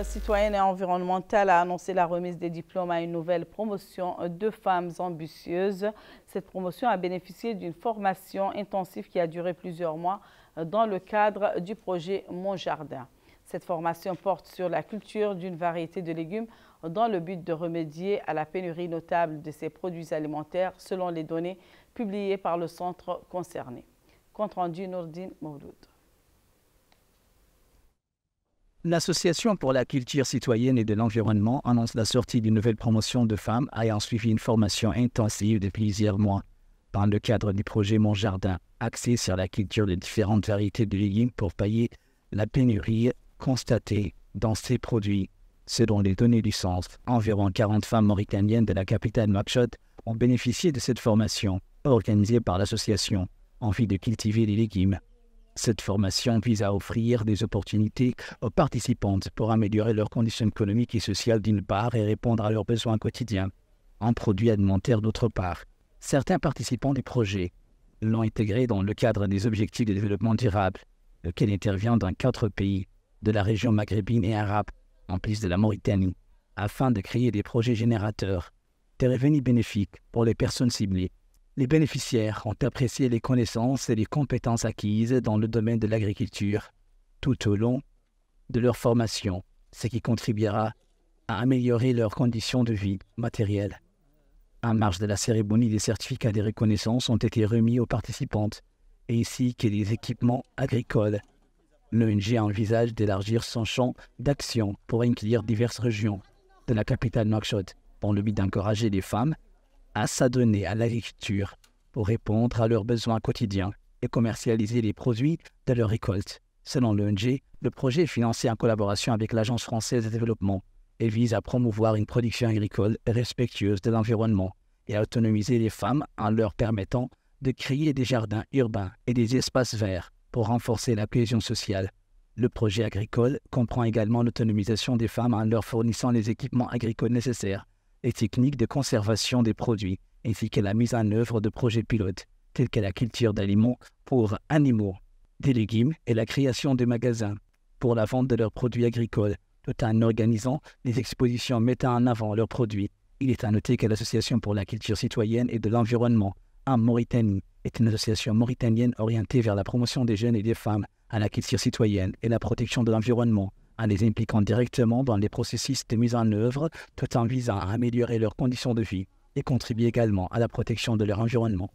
Citoyenne et environnementale a annoncé la remise des diplômes à une nouvelle promotion de femmes ambitieuses. Cette promotion a bénéficié d'une formation intensive qui a duré plusieurs mois dans le cadre du projet Mon Jardin. Cette formation porte sur la culture d'une variété de légumes dans le but de remédier à la pénurie notable de ces produits alimentaires selon les données publiées par le centre concerné. Compte rendu Nourdine Mouloud. L'Association pour la culture citoyenne et de l'environnement annonce la sortie d'une nouvelle promotion de femmes ayant suivi une formation intensive de plusieurs mois dans le cadre du projet Mon Jardin, axé sur la culture de différentes variétés de légumes pour pallier la pénurie constatée dans ces produits. Selon les données du centre, environ 40 femmes mauritaniennes de la capitale Nouakchott ont bénéficié de cette formation organisée par l'association en vue de cultiver les légumes. Cette formation vise à offrir des opportunités aux participantes pour améliorer leurs conditions économiques et sociales d'une part et répondre à leurs besoins quotidiens en produits alimentaires d'autre part. Certains participants du projet l'ont intégré dans le cadre des objectifs de développement durable, lequel intervient dans 4 pays de la région maghrébine et arabe, en plus de la Mauritanie, afin de créer des projets générateurs de revenus bénéfiques pour les personnes ciblées. Les bénéficiaires ont apprécié les connaissances et les compétences acquises dans le domaine de l'agriculture tout au long de leur formation, ce qui contribuera à améliorer leurs conditions de vie matérielles. En marge de la cérémonie, des certificats de reconnaissance ont été remis aux participantes, ainsi que des équipements agricoles. L'ONG envisage d'élargir son champ d'action pour inclure diverses régions de la capitale Nouakchott, dans le but d'encourager les femmes à s'adonner à l'agriculture pour répondre à leurs besoins quotidiens et commercialiser les produits de leur récolte. Selon l'ONG, le projet est financé en collaboration avec l'Agence française de développement et vise à promouvoir une production agricole respectueuse de l'environnement et à autonomiser les femmes en leur permettant de créer des jardins urbains et des espaces verts pour renforcer la cohésion sociale. Le projet agricole comprend également l'autonomisation des femmes en leur fournissant les équipements agricoles nécessaires, les techniques de conservation des produits, ainsi que la mise en œuvre de projets pilotes, tels que la culture d'aliments pour animaux, des légumes et la création de magasins pour la vente de leurs produits agricoles, tout en organisant des expositions mettant en avant leurs produits. Il est à noter que l'Association pour la culture citoyenne et de l'environnement en Mauritanie est une association mauritanienne orientée vers la promotion des jeunes et des femmes à la culture citoyenne et la protection de l'environnement, en les impliquant directement dans les processus de mise en œuvre tout en visant à améliorer leurs conditions de vie et contribuer également à la protection de leur environnement.